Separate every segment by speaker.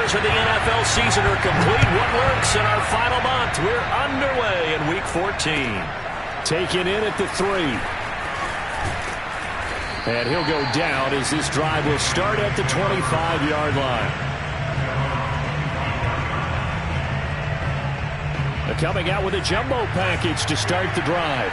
Speaker 1: hours of the NFL season are complete. What works in our final month? We're underway in Week 14.
Speaker 2: Taken in at the 3. And he'll go down as this drive will start at the 25-yard line. They're coming out with a jumbo package to start the drive.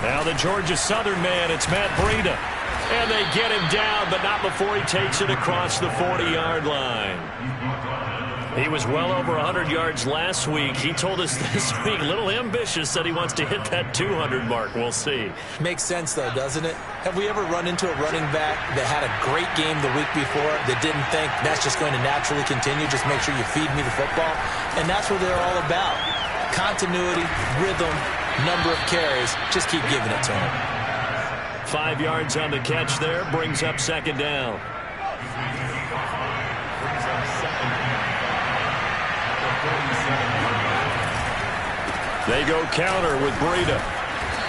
Speaker 2: Now the Georgia Southern man, it's Matt Breida. And they get him down, but not before he takes it across the 40-yard line. He was well over 100 yards last week. He told us this week, a little ambitious, that he wants to hit that 200 mark. We'll see.
Speaker 3: Makes sense, though, doesn't it? Have we ever run into a running back that had a great game the week before that didn't think that's just going to naturally continue? Just make sure you feed me the football. And that's what they're all about. Continuity, rhythm, number of carries. Just keep giving it to him.
Speaker 1: 5 yards on the catch there. Brings up second down. They go counter with Breida.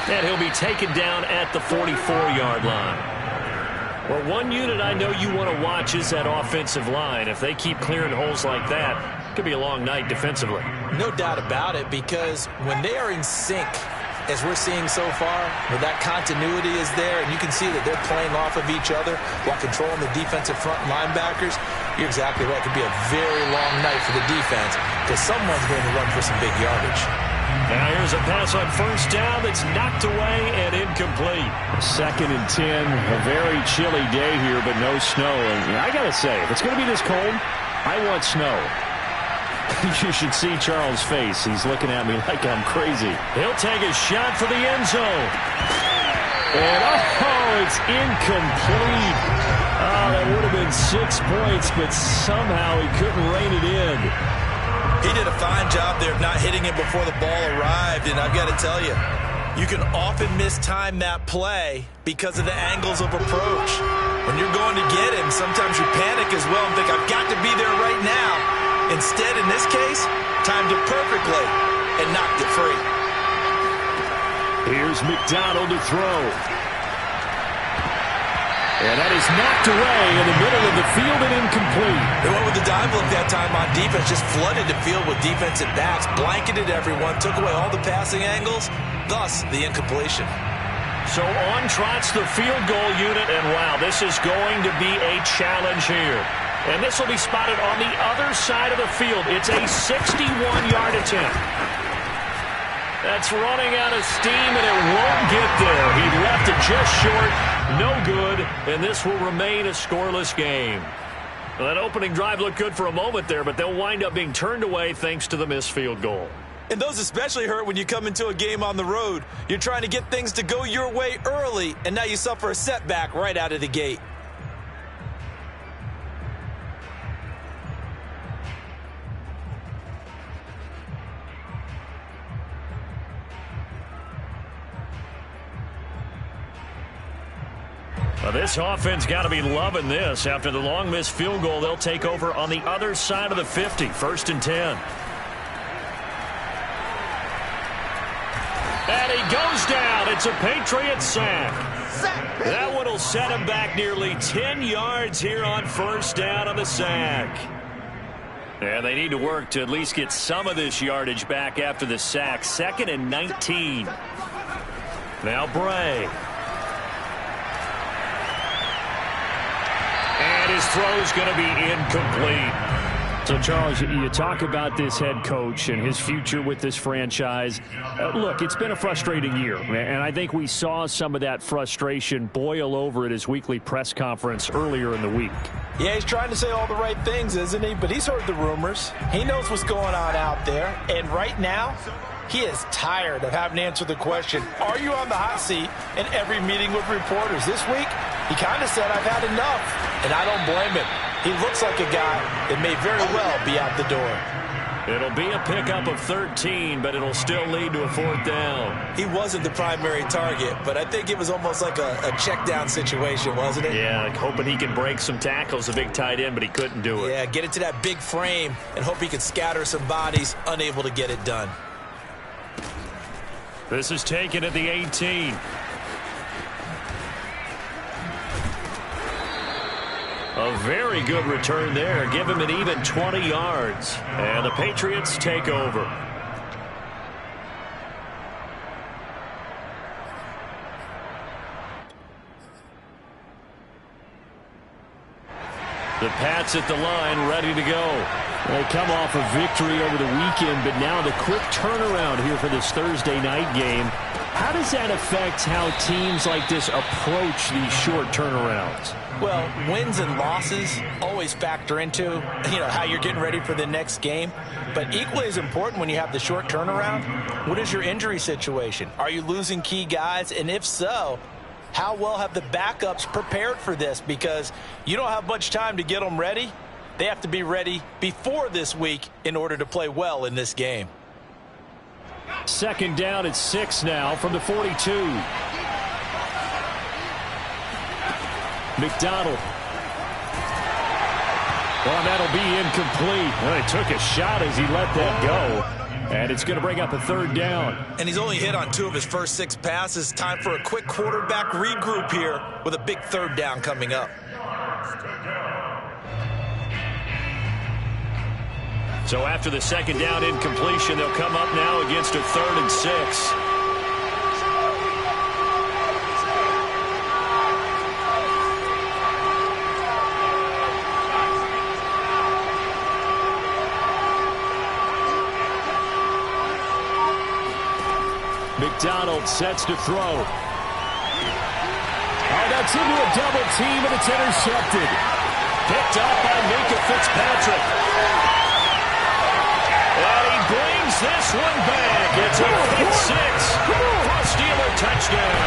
Speaker 1: And he'll be taken down at the 44-yard line. Well, one unit I know you want to watch is that offensive line. If they keep clearing holes like that, it could be a long night defensively.
Speaker 3: No doubt about it, because when they are in sync, as we're seeing so far, where that continuity is there, and you can see that they're playing off of each other while controlling the defensive front linebackers, you're exactly right. It could be a very long night for the defense because someone's going to run for some big yardage.
Speaker 1: Now here's a pass on first down that's knocked away and incomplete.
Speaker 2: 2nd and 10, a very chilly day here, but no snow. And I got to say, if it's going to be this cold, I want snow. You should see Charles' face. He's looking at me like I'm crazy.
Speaker 1: He'll take a shot for the end zone.
Speaker 2: And, oh, it's incomplete. Oh, that would have been 6 points, but somehow he couldn't rein it in.
Speaker 3: He did a fine job there of not hitting it before the ball arrived, and I've got to tell you, you can often mistime that play because of the angles of approach. When you're going to get him, sometimes you panic as well and think, I've got to be there right now. Instead, in this case, timed it perfectly and knocked it free.
Speaker 2: Here's McDonald to throw. And that is knocked away in the middle of the field and incomplete.
Speaker 3: They went with the dive look that time on defense, just flooded the field with defensive backs, blanketed everyone, took away all the passing angles, thus the incompletion.
Speaker 1: So on trots the field goal unit, and wow, this is going to be a challenge here. And this will be spotted on the other side of the field. It's a 61-yard attempt. That's running out of steam, and it won't get there. He left it just short. No good, and this will remain a scoreless game. Well, that opening drive looked good for a moment there, but they'll wind up being turned away thanks to the missed field goal.
Speaker 3: And those especially hurt when you come into a game on the road. You're trying to get things to go your way early, and now you suffer a setback right out of the gate.
Speaker 1: Well, this offense got to be loving this. After the long missed field goal, they'll take over on the other side of the 50, 1st and 10. And he goes down. It's a Patriot sack. That one will set him back nearly 10 yards here on first down on the sack. And they need to work to at least get some of this yardage back after the sack. 2nd and 19. Now Bray. And his throw's going to be incomplete.
Speaker 2: So, Charles, you talk about this head coach and his future with this franchise. Look, it's been a frustrating year, and I think we saw some of that frustration boil over at his weekly press conference earlier in the week.
Speaker 3: Yeah, he's trying to say all the right things, isn't he? But he's heard the rumors. He knows what's going on out there. And right now, he is tired of having to answer the question, are you on the hot seat, in every meeting with reporters. This week, he kind of said, I've had enough. And I don't blame him. He looks like a guy that may very well be out the door.
Speaker 1: It'll be a pickup of 13, but it'll still lead to a 4th down.
Speaker 3: He wasn't the primary target, but I think it was almost like a check down situation, wasn't it?
Speaker 1: Yeah, like hoping he could break some tackles, a big tight end, but he couldn't do it.
Speaker 3: Yeah, get it to that big frame and hope he could scatter some bodies, unable to get it done.
Speaker 1: This is taken at the 18. A very good return there. Give him an even 20 yards. And the Patriots take over. The Pats at the line, ready to go.
Speaker 2: They come off a victory over the weekend, but now the quick turnaround here for this Thursday night game. How does that affect how teams like this approach these short turnarounds?
Speaker 3: Well, wins and losses always factor into, how you're getting ready for the next game. But equally as important when you have the short turnaround, what is your injury situation? Are you losing key guys? And if so, how well have the backups prepared for this? Because you don't have much time to get them ready. They have to be ready before this week in order to play well in this game.
Speaker 2: 2nd down at 6 now from the 42. McDonald. Well, that'll be incomplete. Well, he took a shot as he let that go. And it's going to bring up a 3rd down.
Speaker 3: And he's only hit on 2 of his first 6 passes. Time for a quick quarterback regroup here with a big 3rd down coming up.
Speaker 1: So after the 2nd down incompletion, they'll come up now against a 3rd and 6.
Speaker 2: McDonald sets to throw. Oh, that's into a double team, and it's intercepted.
Speaker 1: Picked up by Minkah Fitzpatrick. And he brings this one back. It's a 5th-6 for a Steeler touchdown.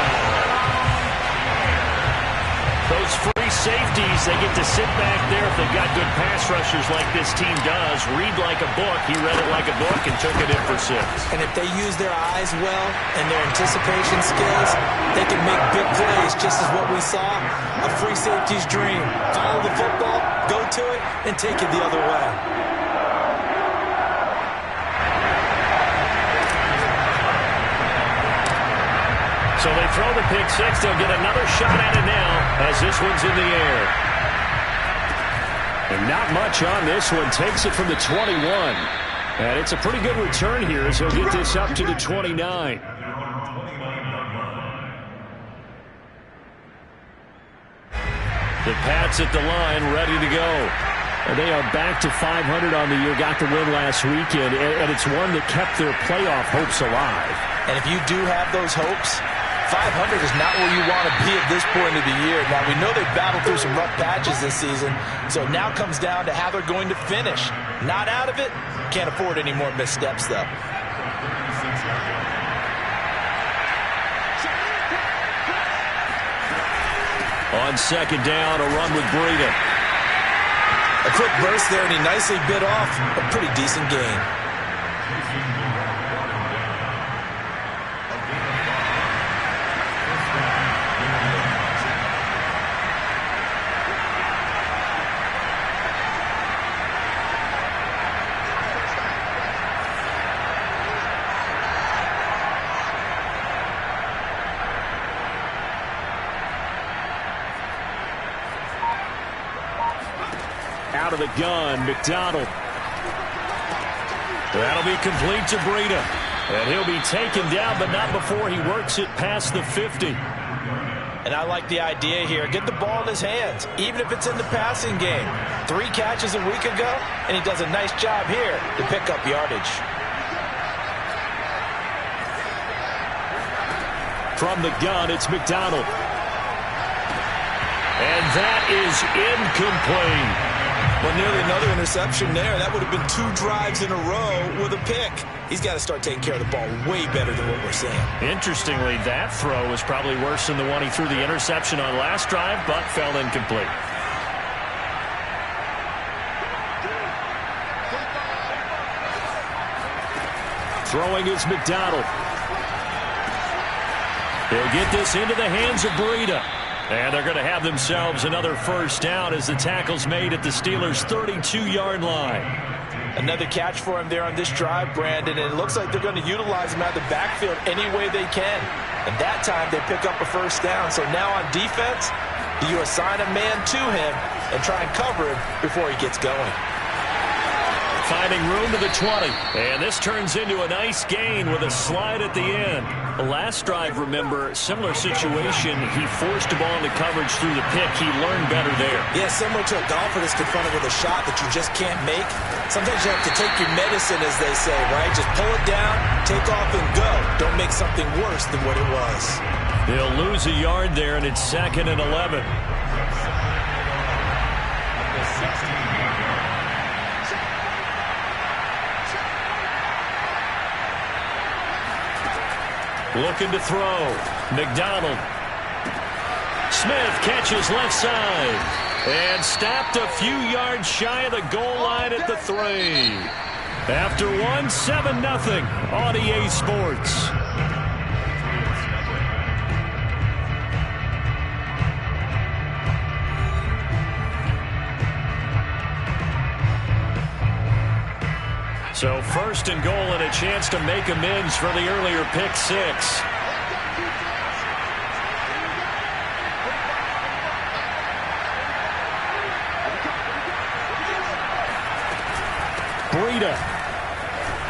Speaker 1: Those free safeties, they get to sit back there if they've got good pass rushers like this team does. Read like a book. He read it like a book and took it in for 6.
Speaker 3: And if they use their eyes well and their anticipation skills, they can make big plays, just as what we saw. A free safety's dream. Follow the football, go to it, and take it the other way.
Speaker 1: So they throw the pick 6. They'll get another shot at it now as this one's in the air.
Speaker 2: And not much on this one. Takes it from the 21. And it's a pretty good return here as he'll get this up to the 29.
Speaker 1: The Pats at the line, ready to go.
Speaker 2: And they are back to 500 on the year. Got the win last weekend. And it's one that kept their playoff hopes alive.
Speaker 3: And if you do have those hopes, 500 is not where you want to be at this point of the year. Now, we know they've battled through some rough patches this season, so it now comes down to how they're going to finish. Not out of it. Can't afford any more missteps, though.
Speaker 1: On 2nd down, a run with Breida.
Speaker 3: A quick burst there, and he nicely bit off a pretty decent gain.
Speaker 2: Out of the gun, McDonald.
Speaker 1: That'll be complete to Breida. And he'll be taken down, but not before he works it past the 50.
Speaker 3: And I like the idea here. Get the ball in his hands, even if it's in the passing game. 3 catches a week ago, and he does a nice job here to pick up yardage.
Speaker 2: From the gun, it's McDonald.
Speaker 1: And that is incomplete.
Speaker 3: Well, nearly another interception there. That would have been 2 drives in a row with a pick. He's got to start taking care of the ball way better than what we're seeing.
Speaker 1: Interestingly, that throw was probably worse than the one he threw the interception on last drive, but fell incomplete. Throwing is McDonald. He'll get this into the hands of Breida. And they're going to have themselves another first down as the tackle's made at the Steelers' 32-yard line.
Speaker 3: Another catch for him there on this drive, Brandon, and it looks like they're going to utilize him out of the backfield any way they can. And that time they pick up a first down. So now on defense, you assign a man to him and try and cover him before he gets going.
Speaker 1: Finding room to the 20. And this turns into a nice gain with a slide at the end. The last drive, remember, similar situation. He forced the ball into coverage through the pick. He learned better there.
Speaker 3: Yeah, similar to a golfer that's confronted with a shot that you just can't make. Sometimes you have to take your medicine, as they say, right? Just pull it down, take off, and go. Don't make something worse than what it was.
Speaker 1: They'll lose a yard there, and it's 2nd and 11. Looking to throw. McDonald. Smith catches left side. And stopped a few yards shy of the goal line at the 3. After one, 7-0 on EA Sports. So 1st and goal and a chance to make amends for the earlier pick 6. Breida.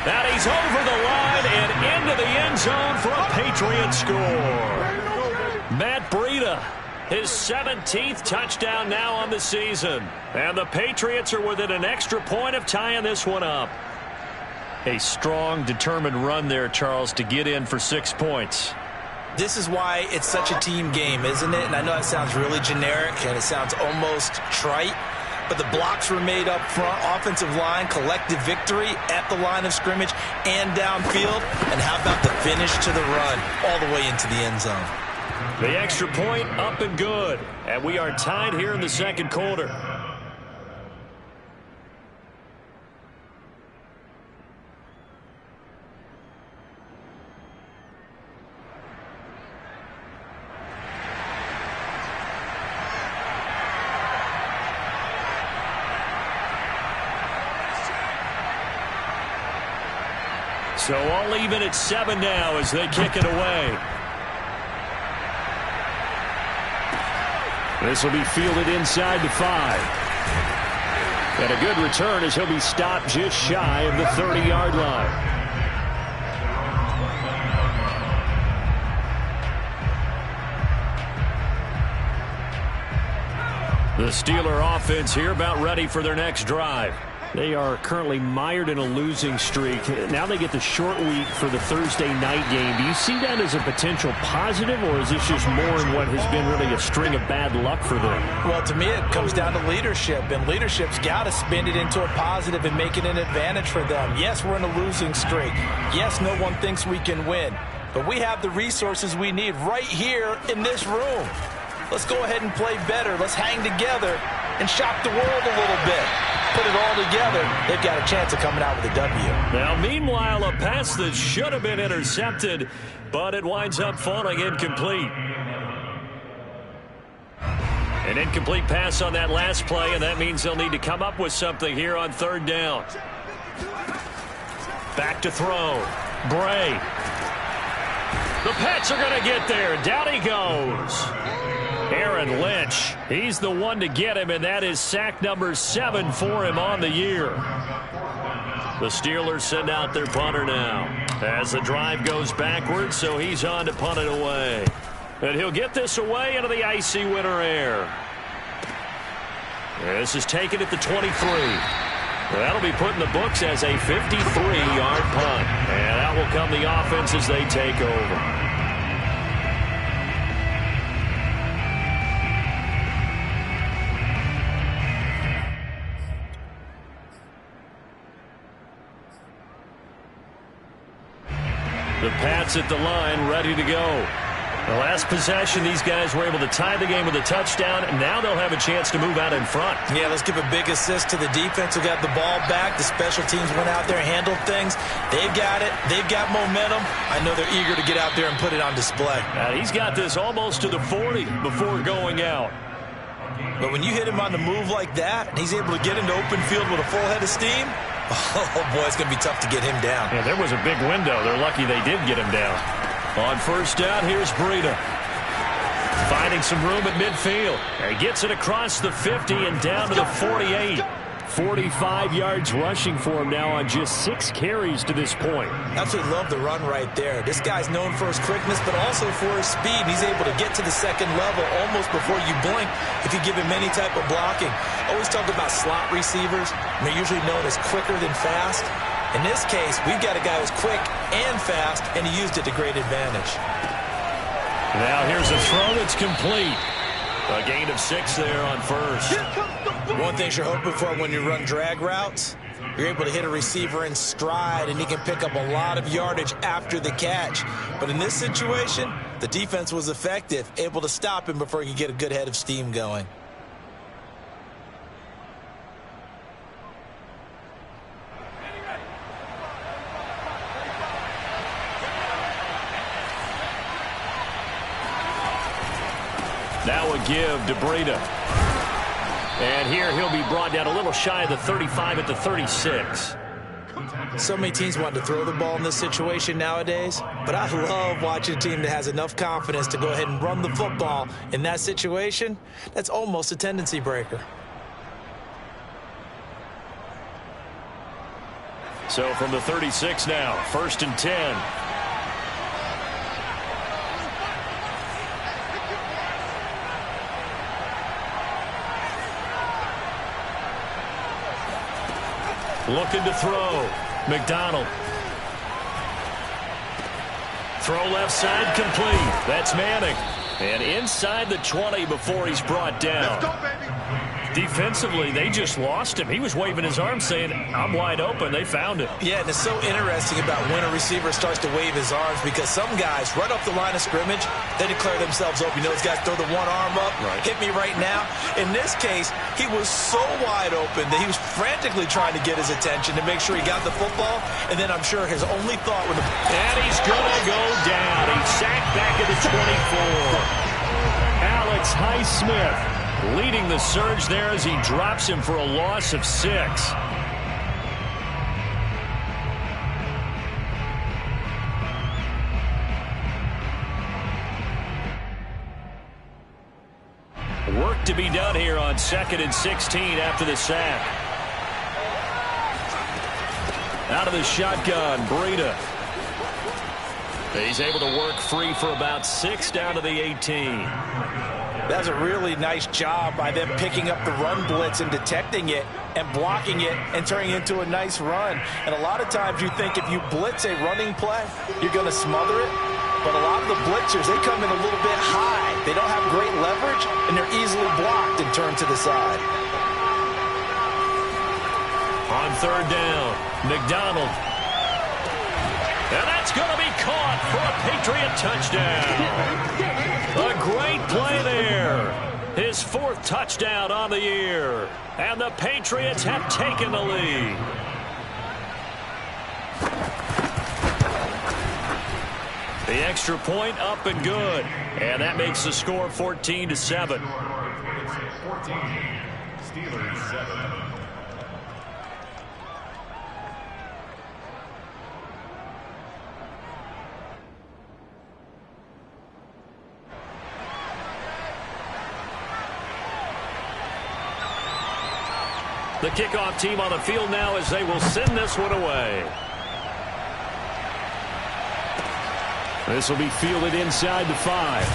Speaker 1: And he's over the line and into the end zone for a Patriot score. Matt Breida, his 17th touchdown now on the season. And the Patriots are within an extra point of tying this one up. A strong, determined run there, Charles, to get in for 6 points.
Speaker 3: This is why it's such a team game, isn't it? And I know that sounds really generic and it sounds almost trite, but the blocks were made up front, offensive line, collective victory at the line of scrimmage and downfield. And how about the finish to the run all the way into the end zone?
Speaker 1: The extra point up and good. And we are tied here in the 2nd quarter. So all even at 7 now as they kick it away. This will be fielded inside the 5. And a good return as he'll be stopped just shy of the 30-yard line. The Steeler offense here about ready for their next drive. They are currently mired in a losing streak. Now they get the short week for the Thursday night game. Do you see that as a potential positive, or is this just more in what has been really a string of bad luck for them?
Speaker 3: Well, to me, it comes down to leadership, and leadership's got to spin it into a positive and make it an advantage for them. Yes, we're in a losing streak. Yes, no one thinks we can win, but we have the resources we need right here in this room. Let's go ahead and play better. Let's hang together and shock the world a little bit. Put it all together, they've got a chance of coming out with a W.
Speaker 1: Now, meanwhile, a pass that should have been intercepted, but it winds up falling incomplete. An incomplete pass on that last play, and that means they'll need to come up with something here on 3rd down. Back to throw. Bray. The Pats are going to get there. Down he goes. Aaron Lynch, he's the one to get him, and that is sack number 7 for him on the year. The Steelers send out their punter now as the drive goes backwards, so he's on to punt it away. And he'll get this away into the icy winter air. This is taken at the 23. That'll be put in the books as a 53-yard punt. And that will come the offense as they take over. The Pats at the line, ready to go. The last possession, these guys were able to tie the game with a touchdown, and now they'll have a chance to move out in front.
Speaker 3: Yeah, let's give a big assist to the defense who got the ball back. The special teams went out there, handled things. They've got it. They've got momentum. I know they're eager to get out there and put it on display.
Speaker 1: He's got this almost to the 40 before going out.
Speaker 3: But when you hit him on the move like that, and he's able to get into open field with a full head of steam, oh, boy, it's going to be tough to get him down.
Speaker 1: Yeah, there was a big window. They're lucky they did get him down. On first down, here's Breida. Finding some room at midfield. He gets it across the 50 and down to the 48. 45 yards rushing for him now on just 6 carries to this point.
Speaker 3: Absolutely love the run right there. This guy's known for his quickness, but also for his speed. He's able to get to the second level almost before you blink if you give him any type of blocking. Always talk about slot receivers. They're usually known as quicker than fast. In this case, we've got a guy who's quick and fast, and he used it to great advantage.
Speaker 1: Now here's a throw that's complete. A gain of 6 there on first.
Speaker 3: One thing you're hoping for when you run drag routes, you're able to hit a receiver in stride, and he can pick up a lot of yardage after the catch. But in this situation, the defense was effective, able to stop him before he could get a good head of steam going.
Speaker 1: Now a give to Breida. And here he'll be brought down a little shy of the 35 at the 36.
Speaker 3: So many teams want to throw the ball in this situation nowadays, but I love watching a team that has enough confidence to go ahead and run the football in that situation. That's almost a tendency breaker.
Speaker 1: So from the 36 now, 1st and 10. Looking to throw. McDonald. Throw left side complete. That's Manning. And inside the 20 before he's brought down.
Speaker 4: Let's go, baby.
Speaker 1: Defensively, they just lost him. He was waving his arms saying, I'm wide open. They found it.
Speaker 3: Yeah, and it's so interesting about when a receiver starts to wave his arms because some guys, right off the line of scrimmage, they declare themselves open. You know, those guys throw the one arm up, hit me right now. In this case, he was so wide open that he was frantically trying to get his attention to make sure he got the football. And then I'm sure his only thought was,
Speaker 1: and he's going to go down. He's sacked back at the 24. Alex Highsmith leading the surge there as he drops him for a loss of 6. Work to be done here on 2nd and 16 after the sack. Out of the shotgun, Breida. He's able to work free for about 6 down to the 18.
Speaker 3: That was a really nice job by them picking up the run blitz and detecting it and blocking it and turning it into a nice run. And a lot of times you think if you blitz a running play, you're going to smother it. But a lot of the blitzers, they come in a little bit high. They don't have great leverage, and they're easily blocked and turned to the side.
Speaker 1: On 3rd down, McDonald. And that's going to be caught for a Patriot touchdown. A great play there. His 4th touchdown on the year. And the Patriots have taken the lead. The extra point up and good. And that makes the score 14-7.
Speaker 4: 14, Steelers 7.
Speaker 1: The kickoff team on the field now as they will send this one away. This will be fielded inside the 5.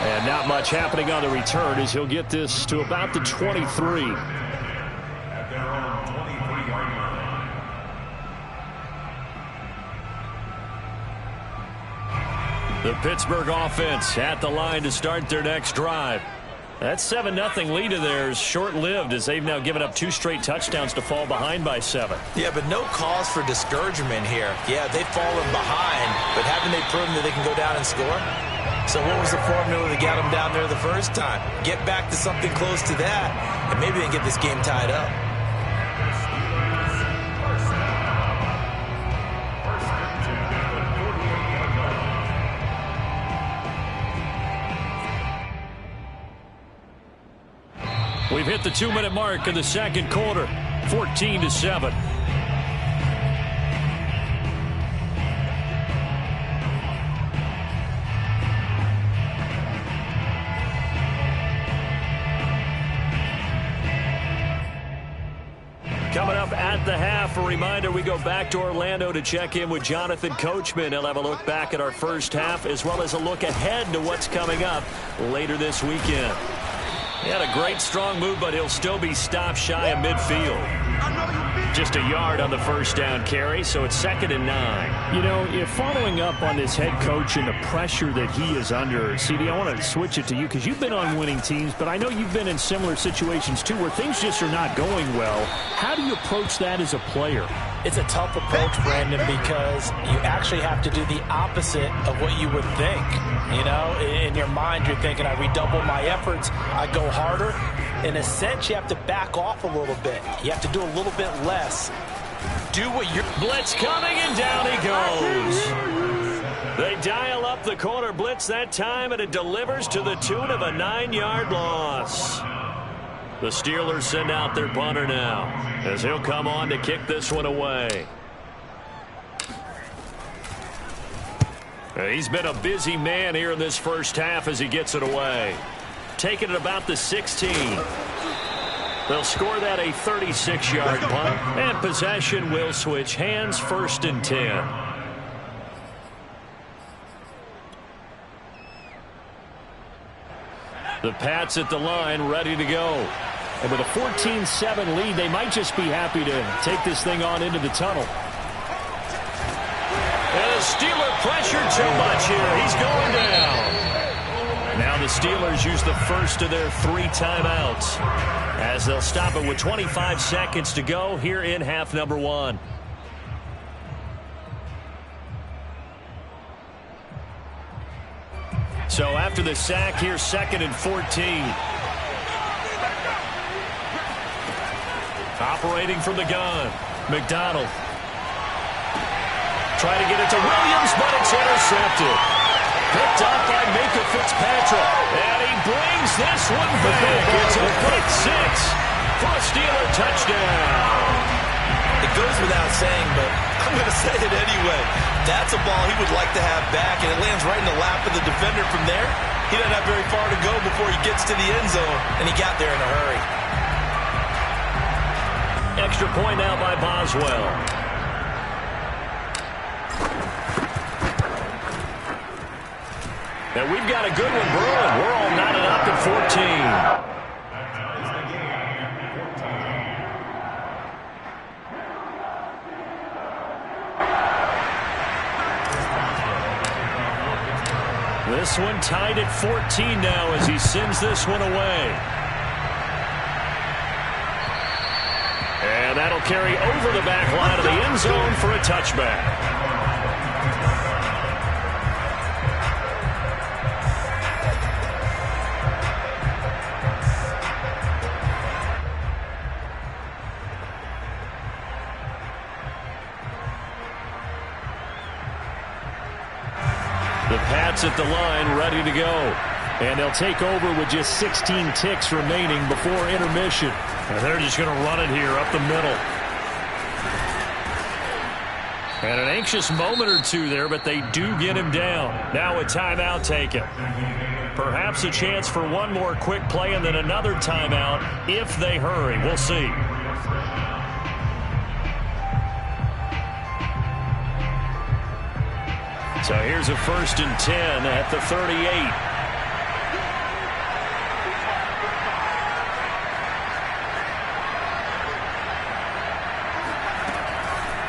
Speaker 1: And not much happening on the return as he'll get this to about the 23.
Speaker 4: At their own 23-yard line.
Speaker 1: The Pittsburgh offense at the line to start their next drive.
Speaker 2: That 7-0 lead of theirs short-lived as they've now given up 2 straight touchdowns to fall behind by 7.
Speaker 3: Yeah, but no cause for discouragement here. Yeah, they've fallen behind, but haven't they proven that they can go down and score? So what was the formula that got them down there the first time? Get back to something close to that, and maybe they can get this game tied up.
Speaker 2: We've hit the 2-minute mark in the second quarter, 14-7. Coming up at the half, a reminder, we go back to Orlando to check in with Jonathan Coachman. He'll have a look back at our first half as well as a look ahead to what's coming up later this weekend. He had a great strong move, but he'll still be stopped shy of midfield. Just a yard on the first down carry, so it's 2nd and 9.
Speaker 1: You know, if following up on this head coach and the pressure that he is under, CD, I want to switch it to you because you've been on winning teams, but I know you've been in similar situations too where things just are not going well. How do you approach that as a player?
Speaker 5: It's a tough approach, Brandon, because you actually have to do the opposite of what you would think. You know, in your mind, you're thinking, I redouble my efforts, I go harder. In a sense, you have to back off a little bit. You have to do a little bit less. Do what you're...
Speaker 2: Blitz coming, and down he goes. They dial up the corner blitz that time, and it delivers to the tune of a 9-yard loss. The Steelers send out their punter now, as he'll come on to kick this one away. He's been a busy man here in this first half as he gets it away. Taking it about the 16. They'll score that a 36-yard punt, and possession will switch hands, 1st and 10. The Pats at the line, ready to go.
Speaker 1: And with a 14-7 lead, they might just be happy to take this thing on into the tunnel.
Speaker 2: And the Steeler pressure too much here. He's going down. Now the Steelers use the first of their 3 timeouts as they'll stop it with 25 seconds to go here in half number 1. So after the sack, here's 2nd and 14. Operating from the gun, McDonald. Trying to get it to Williams, but it's intercepted. Picked up by Minkah Fitzpatrick. And he brings this one back. It's a pick 6 for a Steeler touchdown.
Speaker 3: It goes without saying, but I'm going to say it anyway. That's a ball he would like to have back, and it lands right in the lap of the defender from there. He doesn't have very far to go before he gets to the end zone, and he got there in a hurry.
Speaker 2: Extra point now by Boswell. And we've got a good one brewing. We're all knotted up at 14. This one tied at 14 now as he sends this one away. And that'll carry over the back line of the end zone for a touchback. The Pats at the line, ready to go. And they'll take over with just 16 ticks remaining before intermission. And they're just going to run it here up the middle. And an anxious moment or two there, but they do get him down. Now a timeout taken. Perhaps a chance for one more quick play and then another timeout if they hurry. We'll see. So here's a 1st and 10 at the 38.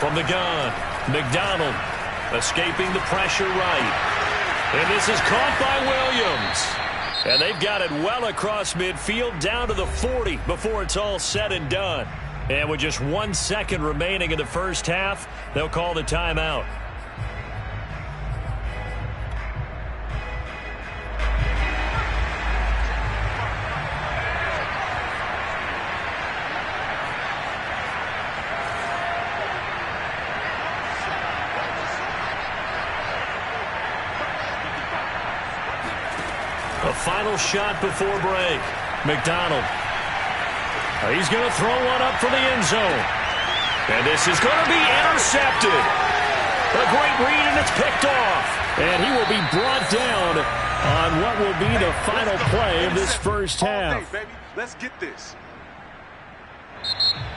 Speaker 2: From the gun, McDonald escaping the pressure right. And this is caught by Williams. And they've got it well across midfield down to the 40 before it's all said and done. And with just 1 second remaining in the first half, they'll call the timeout. A final shot before break. McDonald. He's going to throw one up for the end zone. And this is going to be intercepted. A great read, and it's picked off. And he will be brought down on what will be the final play of this first half.
Speaker 4: Okay, baby. Let's get this.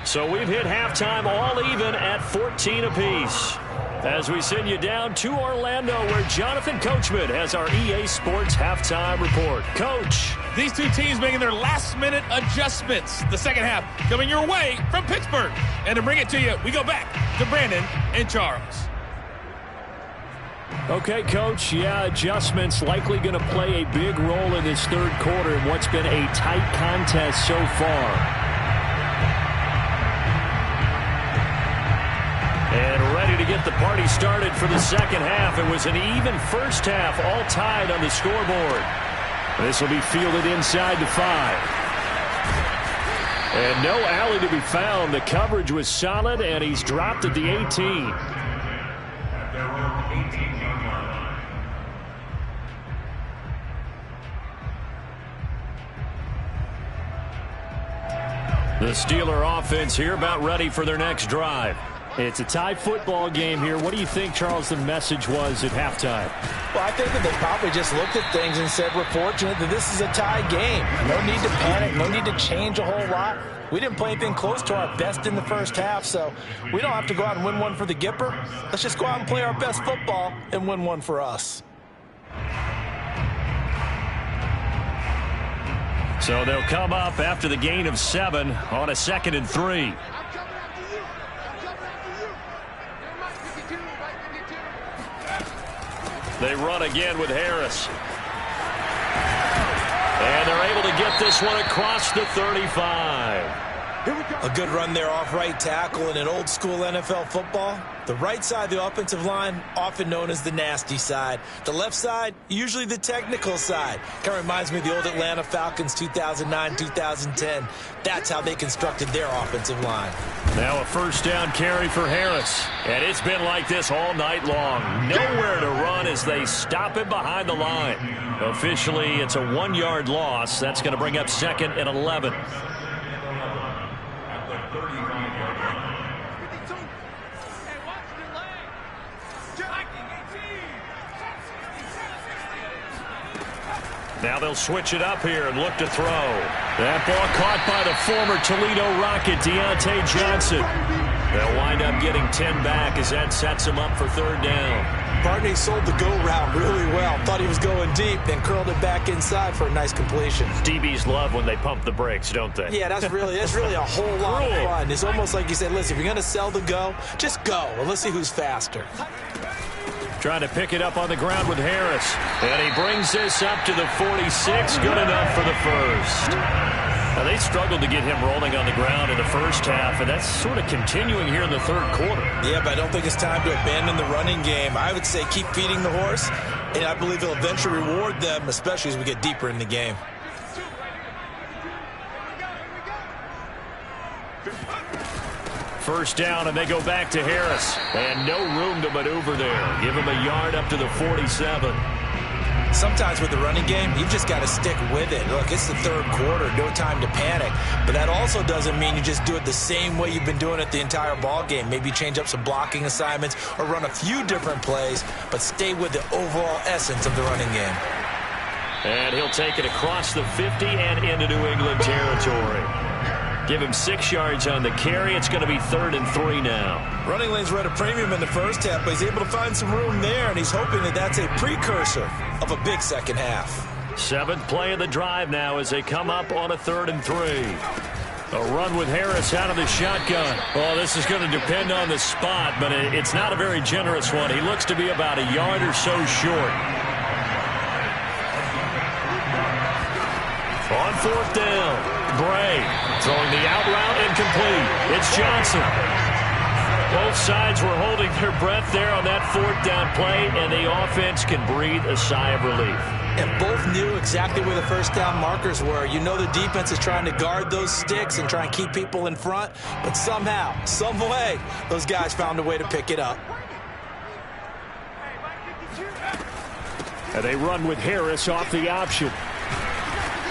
Speaker 2: So we've hit halftime all even at 14 apiece. As we send you down to Orlando, where Jonathan Coachman has our EA Sports halftime report. Coach.
Speaker 6: These two teams making their last-minute adjustments. The second half coming your way from Pittsburgh. And to bring it to you, we go back to Brandon and Charles.
Speaker 2: Okay, Coach. Yeah, adjustments likely going to play a big role in this third quarter in what's been a tight contest so far. And ready to get the party started for the second half. It was an even first half, all tied on the scoreboard. This will be fielded inside the 5. And no alley to be found. The coverage was solid, and he's dropped at the 18.
Speaker 4: At their own 18-yard line.
Speaker 2: The Steeler offense here about ready for their next drive. It's a tie football game here. What do you think, Charles, the message was at halftime?
Speaker 5: Well, I think that they probably just looked at things and said, we're fortunate that this is a tie game. No need to panic. No need to change a whole lot. We didn't play anything close to our best in the first half, so we don't have to go out and win one for the Gipper. Let's just go out and play our best football and win one for us.
Speaker 2: So they'll come up after the gain of 7 on a 2nd and 3. They run again with Harris. And they're able to get this one across the 35.
Speaker 3: A good run there off right tackle in an old school NFL football. The right side of the offensive line, often known as the nasty side. The left side, usually the technical side. Kind of reminds me of the old Atlanta Falcons 2009-2010. That's how they constructed their offensive line.
Speaker 2: Now a first down carry for Harris. And it's been like this all night long. Nowhere to run as they stop him behind the line. Officially, it's a 1-yard loss. That's going to bring up 2nd and 11. Now they'll switch it up here and look to throw. That ball caught by the former Toledo Rocket, Deontay Johnson. They'll wind up getting 10 back as that sets him up for third down.
Speaker 3: Barney sold the go route really well. Thought he was going deep, then curled it back inside for a nice completion.
Speaker 2: DBs love when they pump the brakes, don't they?
Speaker 3: Yeah, that's really a whole lot of fun. It's almost like you said, listen, if you're going to sell the go, just go. Well, let's see who's faster.
Speaker 2: Trying to pick it up on the ground with Harris. And he brings this up to the 46. Good enough for the first. Now, they struggled to get him rolling on the ground in the first half, and that's sort of continuing here in the third quarter.
Speaker 3: Yeah, but I don't think it's time to abandon the running game. I would say keep feeding the horse, and I believe it'll eventually reward them, especially as we get deeper in the game.
Speaker 2: First down, and they go back to Harris. And no room to maneuver there. Give him a yard up to the 47.
Speaker 3: Sometimes with the running game, you've just got to stick with it. Look, it's the third quarter, no time to panic. But that also doesn't mean you just do it the same way you've been doing it the entire ball game. Maybe change up some blocking assignments or run a few different plays, but stay with the overall essence of the running game.
Speaker 2: And he'll take it across the 50 and into New England territory. Give him 6 yards on the carry. It's going to be 3rd and 3 now.
Speaker 3: Running lanes were at a premium in the first half, but he's able to find some room there, and he's hoping that that's a precursor of a big second half.
Speaker 2: 7th play of the drive now as they come up on a 3rd and 3. A run with Harris out of the shotgun. Oh, this is going to depend on the spot, but it's not a very generous one. He looks to be about a yard or so short. On fourth down, Bray throwing the out route incomplete. It's Johnson. Both sides were holding their breath there on that fourth down play, and the offense can breathe a sigh of relief.
Speaker 3: And both knew exactly where the first down markers were. You know the defense is trying to guard those sticks and try and keep people in front, but somehow, some way, those guys found a way to pick it up.
Speaker 2: And they run with Harris off the option.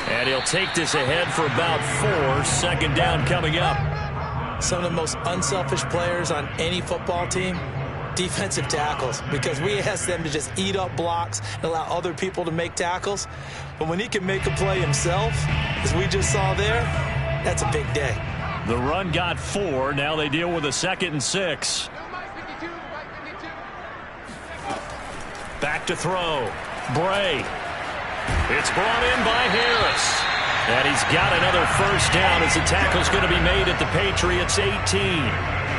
Speaker 2: And he'll take this ahead for about 4. Second down coming up.
Speaker 3: Some of the most unselfish players on any football team, defensive tackles, because we ask them to just eat up blocks and allow other people to make tackles. But when he can make a play himself, as we just saw there, that's a big day.
Speaker 2: The run got 4. Now they deal with a 2nd and 6. Back to throw. Bray. It's brought in by Harris. And he's got another first down as the tackle's going to be made at the Patriots 18.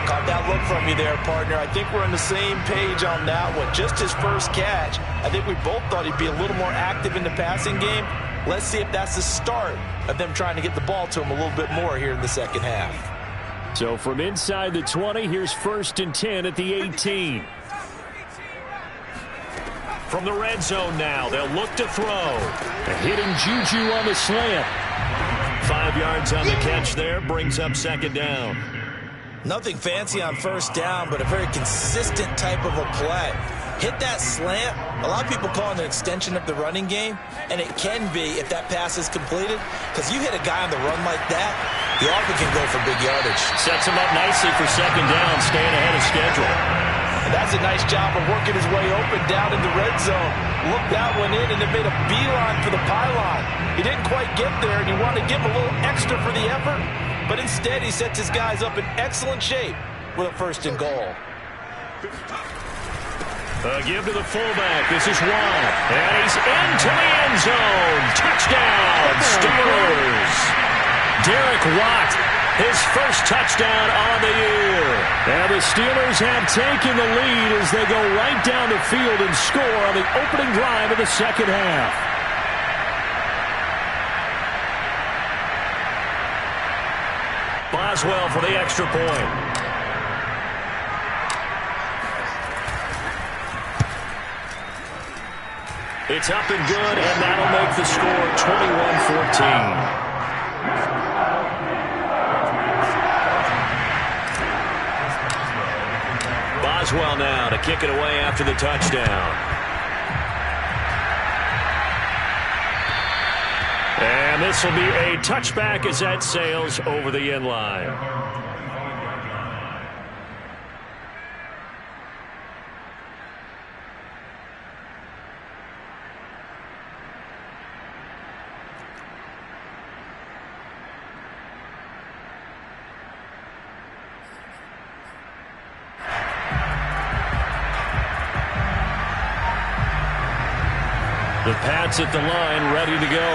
Speaker 3: Caught that look from you there, partner. I think we're on the same page on that one. Just his first catch. I think we both thought he'd be a little more active in the passing game. Let's see if that's the start of them trying to get the ball to him a little bit more here in the second half.
Speaker 2: So from inside the 20, here's 1st and 10 at the 18. From the red zone now, they'll look to throw. A hitting Juju on the slant. 5 yards on the catch there, brings up 2nd down.
Speaker 3: Nothing fancy on first down, but a very consistent type of a play. Hit that slant. A lot of people call it an extension of the running game, and it can be if that pass is completed, because you hit a guy on the run like that, you often can go for big yardage.
Speaker 2: Sets him up nicely for 2nd down, staying ahead of schedule.
Speaker 3: And that's a nice job of working his way open down in the red zone. Looked that one in and then made a beeline for the pylon. He didn't quite get there, and you want to give him a little extra for the effort, but instead he sets his guys up in excellent shape with a 1st and goal.
Speaker 2: Give to the fullback. This is Watt. And he's into the end zone. Touchdown, Steelers. Derek Watt, his first touchdown on the year. And the Steelers have taken the lead as they go right down the field and score on the opening drive of the second half. Boswell for the extra point. It's up and good, and that'll make the score 21-14. Boswell now to kick it away after the touchdown. And this will be a touchback as that sails over the end line. The Pats at the line, ready to go.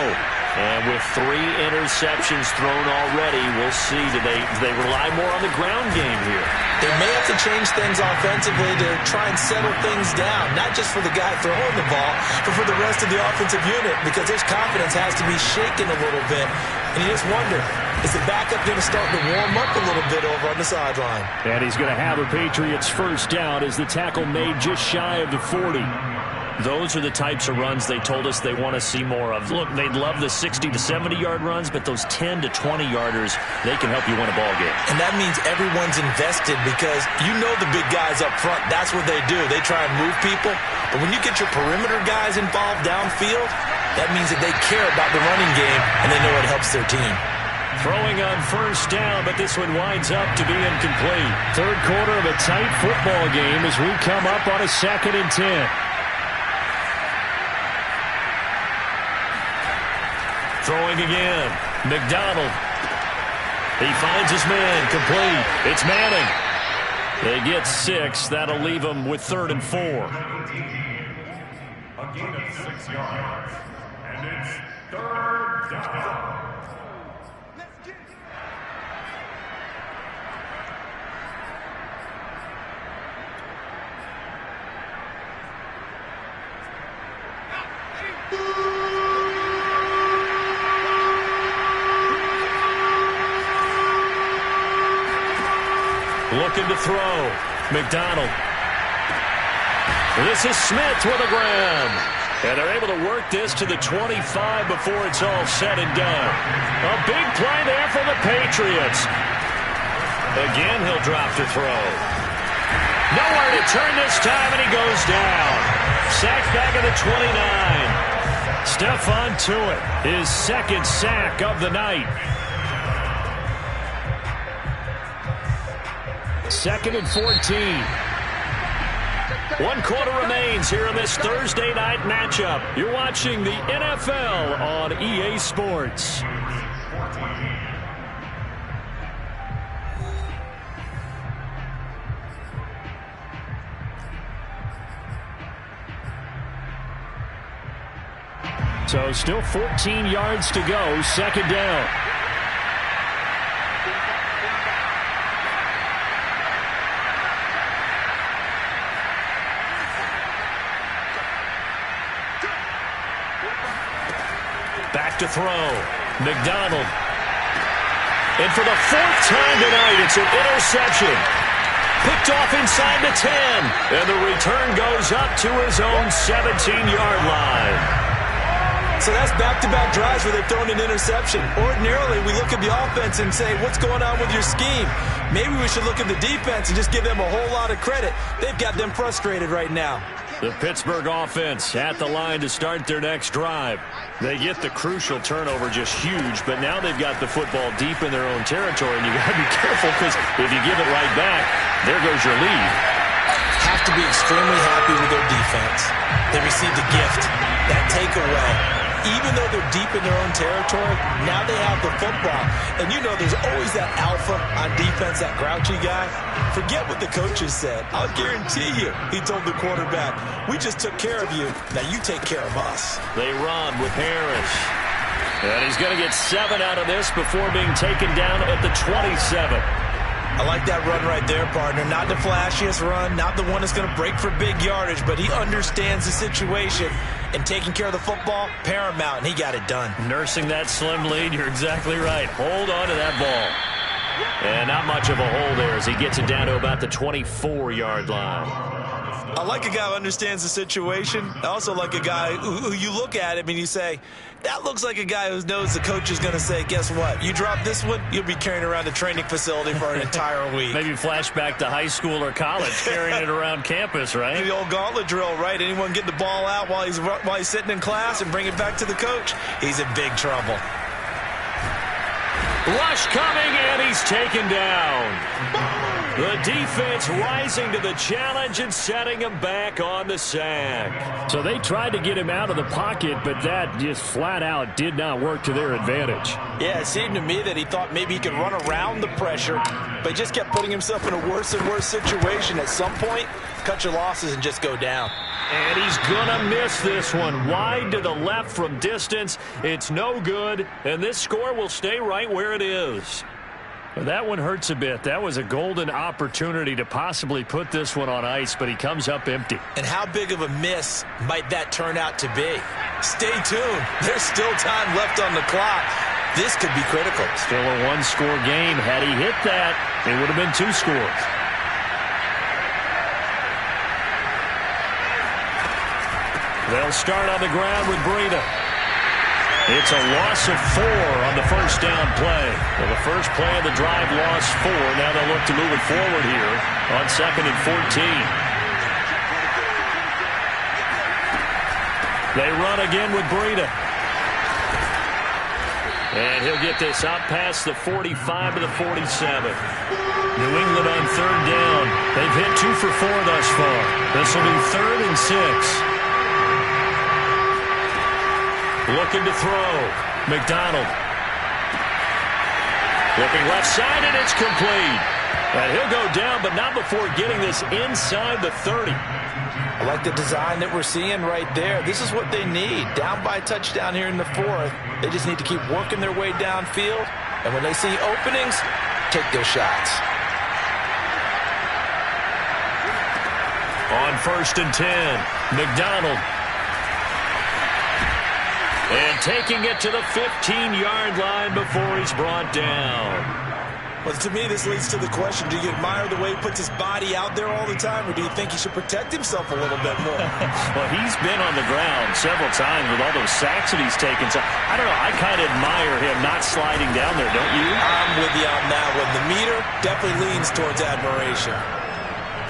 Speaker 2: And with 3 interceptions thrown already, we'll see. Do they rely more on the ground game here?
Speaker 3: They may have to change things offensively to try and settle things down, not just for the guy throwing the ball, but for the rest of the offensive unit, because his confidence has to be shaken a little bit. And you just wonder, is the backup going to start to warm up a little bit over on the sideline?
Speaker 2: And he's going to have the Patriots first down as the tackle made just shy of the 40. Those are the types of runs they told us they want to see more of. Look, they'd love the 60 to 70-yard runs, but those 10 to 20-yarders, they can help you win a ball game.
Speaker 3: And that means everyone's invested, because you know the big guys up front, that's what they do. They try and move people. But when you get your perimeter guys involved downfield, that means that they care about the running game, and they know it helps their team.
Speaker 2: Throwing on first down, but this one winds up to be incomplete. Third quarter of a tight football game as we come up on a 2nd and 10. Throwing again. McDonald. He finds his man. Complete. It's Manning. They get 6. That'll leave them with 3rd and 4.
Speaker 4: A gain of 6 yards. And it's 3rd down.
Speaker 2: Looking to throw. McDonald. This is Smith with a grab. And they're able to work this to the 25 before it's all said and done. A big play there for the Patriots. Again, he'll drop to throw. Nowhere to turn this time, and he goes down. Sacked back at the 29. Stephon Tuitt, his second sack of the night. 2nd and 14. 1 quarter remains here in this Thursday night matchup. You're watching the NFL on EA Sports. So still 14 yards to go, 2nd down. Back to throw. McDonald. And for the 4th time tonight, it's an interception. Picked off inside the 10. And the return goes up to his own 17-yard line.
Speaker 3: So that's back-to-back drives where they've thrown an interception. Ordinarily, we look at the offense and say, what's going on with your scheme? Maybe we should look at the defense and just give them a whole lot of credit. They've got them frustrated right now.
Speaker 2: The Pittsburgh offense at the line to start their next drive. They get the crucial turnover, just huge, but now they've got the football deep in their own territory, and you got to be careful because if you give it right back, there goes your lead.
Speaker 3: Have to be extremely happy with their defense. They received a gift. That takeaway. Even though they're deep in their own territory, now they have the football. And you know there's always that alpha on defense, that grouchy guy. Forget what the coaches said. I'll guarantee you, he told the quarterback, we just took care of you. Now you take care of us.
Speaker 2: They run with Harris. And he's going to get 7 out of this before being taken down at the 27.
Speaker 3: I like that run right there, partner. Not the flashiest run, not the one that's going to break for big yardage, but he understands the situation. And taking care of the football, paramount, and he got it done.
Speaker 2: Nursing that slim lead, you're exactly right. Hold on to that ball. And not much of a hole there as he gets it down to about the 24-yard line.
Speaker 3: I like a guy who understands the situation. I also like a guy who you look at him and you say, that looks like a guy who knows the coach is going to say, guess what? You drop this one, you'll be carrying around the training facility for an entire week.
Speaker 2: Maybe flashback to high school or college, carrying it around campus, right?
Speaker 3: The old gauntlet drill, right? Anyone get the ball out while he's sitting in class and bring it back to the coach? He's in big trouble.
Speaker 2: Rush coming, and he's taken down. The defense rising to the challenge and setting him back on the sack. So they tried to get him out of the pocket, but that just flat out did not work to their advantage.
Speaker 5: Yeah, it seemed to me that he thought maybe he could run around the pressure, but he just kept putting himself in a worse and worse situation. At some point, cut your losses and just go down.
Speaker 2: And he's going to miss this one. Wide to the left from distance. It's no good, and this score will stay right where it is. Well, that one hurts a bit. That was a golden opportunity to possibly put this one on ice, but he comes up empty.
Speaker 3: And how big of a miss might that turn out to be? Stay tuned. There's still time left on the clock. This could be critical.
Speaker 2: Still a one-score game. Had he hit that, it would have been 2 scores. They'll start on the ground with Breida. It's a loss of 4 on the first down play. Well, the first play of the drive lost 4. Now they'll look to move it forward here on 2nd and 14. They run again with Breida. And he'll get this out past the 45 to the 47. New England on 3rd down. They've hit 2 for 4 thus far. This will be 3rd and 6. Looking to throw. McDonald. Looking left side, and it's complete. And he'll go down, but not before getting this inside the 30.
Speaker 5: I like the design that we're seeing right there. This is what they need. Down by a touchdown here in the 4th. They just need to keep working their way downfield. And when they see openings, take their shots.
Speaker 2: On 1st and 10, McDonald. And taking it to the 15-yard line before he's brought down.
Speaker 3: Well, to me, this leads to the question, do you admire the way he puts his body out there all the time, or do you think he should protect himself a little bit more?
Speaker 2: Well, he's been on the ground several times with all those sacks that he's taken. So, I don't know, I kind of admire him not sliding down there, don't you?
Speaker 3: I'm with you on that one. The meter definitely leans towards admiration.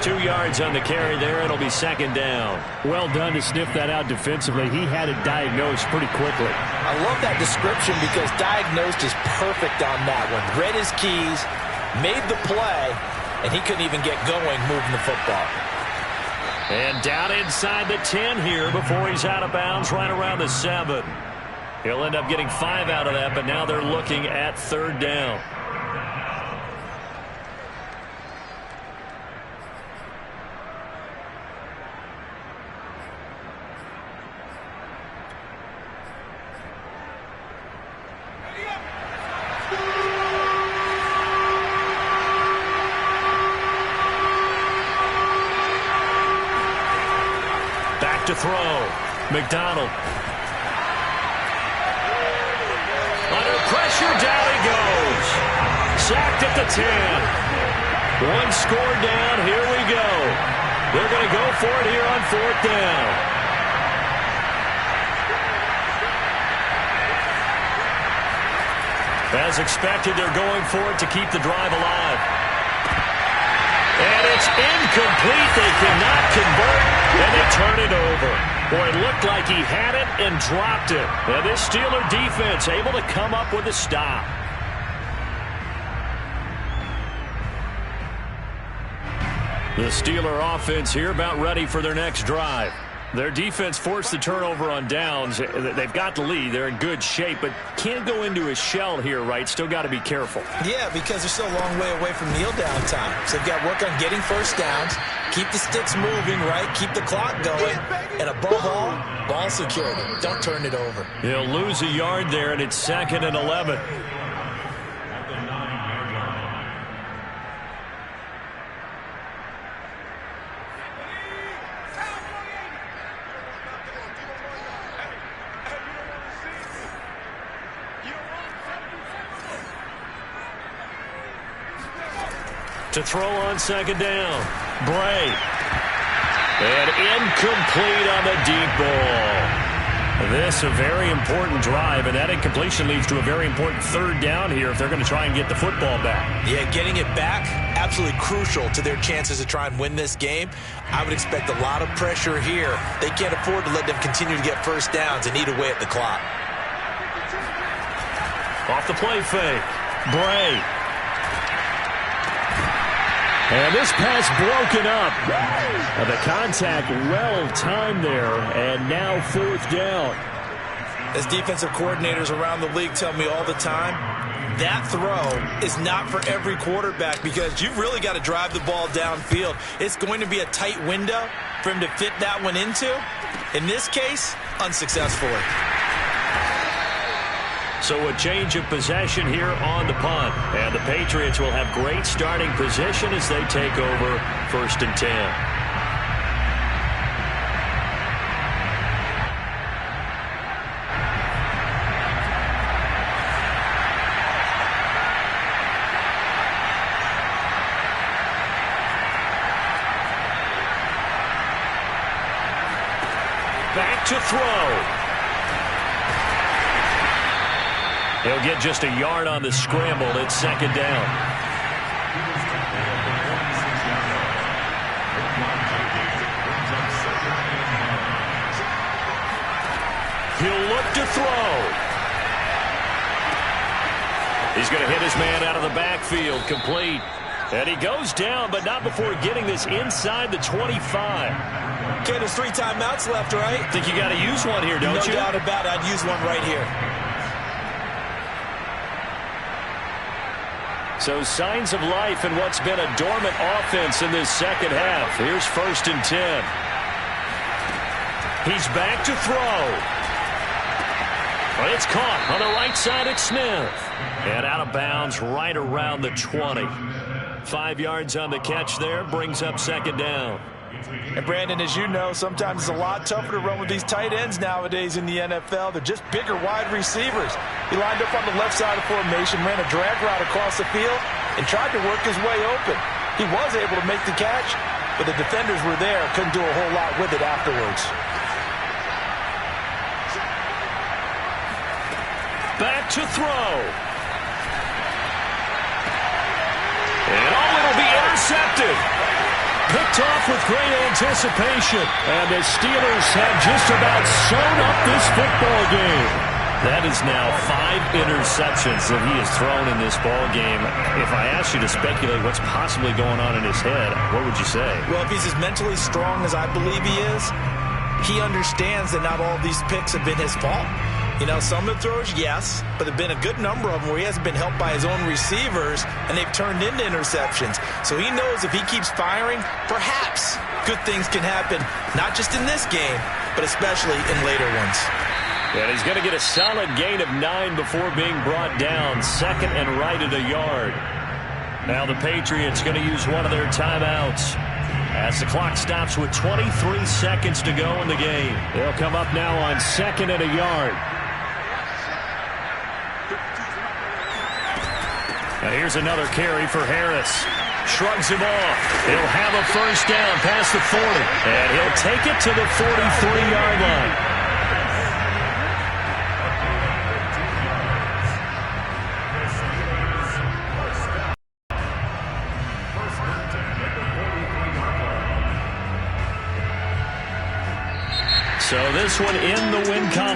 Speaker 2: 2 yards on the carry there. It'll be second down.
Speaker 1: Well done to sniff that out defensively. He had it diagnosed pretty quickly.
Speaker 5: I love that description because diagnosed is perfect on that one. Read his keys, made the play, and he couldn't even get going moving the football.
Speaker 2: And down inside the 10 here before he's out of bounds right around the 7. He'll end up getting 5 out of that, but now they're looking at third down. To throw. McDonald. Under pressure, down he goes. Sacked at the 10. One score down, here we go. They're going to go for it here on fourth down. As expected, they're going for it to keep the drive alive. And it's incomplete. They cannot convert, and they turn it over. Boy, it looked like he had it and dropped it. And this Steeler defense able to come up with a stop. The Steeler offense here about ready for their next drive. Their defense forced the turnover on downs. They've got the lead. They're in good shape, but can't go into a shell here, right? Still got to be careful.
Speaker 3: Yeah, because they're still a long way away from kneel down time. So they've got to work on getting first downs, keep the sticks moving, right? Keep the clock going. And above all, ball security. Don't turn it over.
Speaker 2: He'll lose a yard there, and it's 2nd and 11. To throw on second down. Bray. And incomplete on the deep ball. This a very important drive, and that incompletion leads to a very important third down here if they're going to try and get the football back.
Speaker 3: Yeah, getting it back, absolutely crucial to their chances to try and win this game. I would expect a lot of pressure here. They can't afford to let them continue to get first downs and eat away at the clock.
Speaker 2: Off the play fake. Bray. And this pass broken up. The contact well timed there, and now fourth down.
Speaker 3: As defensive coordinators around the league tell me all the time, that throw is not for every quarterback because you've really got to drive the ball downfield. It's going to be a tight window for him to fit that one into. In this case, unsuccessfully.
Speaker 2: So a change of possession here on the punt. And the Patriots will have great starting position as they take over 1st and 10. Back to throw. He'll get just a yard on the scramble. It's second down. He'll look to throw. He's going to hit his man out of the backfield. Complete. And he goes down, but not before getting this inside the 25.
Speaker 3: Okay, there's 3 timeouts left, right?
Speaker 2: Think you got to use one here, don't you?
Speaker 3: No doubt about it. I'd use one right here.
Speaker 2: So signs of life in what's been a dormant offense in this second half. Here's 1st and 10. He's back to throw. But it's caught on the right side at Smith. And out of bounds right around the 20. 5 yards on the catch there. Brings up second down.
Speaker 3: And Brandon, as you know, sometimes it's a lot tougher to run with these tight ends nowadays in the NFL. They're just bigger wide receivers. He lined up on the left side of formation, ran a drag route across the field,
Speaker 5: and tried to work his way open. He was able to make the catch, but the defenders were there, couldn't do a whole lot with it afterwards.
Speaker 2: Back to throw. And it'll be intercepted. Picked off with great anticipation. And the Steelers have just about sewn up this football game. That is now 5 interceptions that he has thrown in this ball game. If I asked you to speculate what's possibly going on in his head, what would you say?
Speaker 3: Well, if he's as mentally strong as I believe he is, he understands that not all of these picks have been his fault. You know, some of the throws, yes, but there have been a good number of them where he hasn't been helped by his own receivers, and they've turned into interceptions. So he knows if he keeps firing, perhaps good things can happen, not just in this game, but especially in later ones.
Speaker 2: And he's going to get a solid gain of 9 before being brought down. Second and right at a yard. Now the Patriots going to use one of their timeouts as the clock stops with 23 seconds to go in the game. They'll come up now on second and a yard. And here's another carry for Harris. Shrugs him off. He'll have a first down past the 40. And he'll take it to the 43-yard line. So this one in the win column.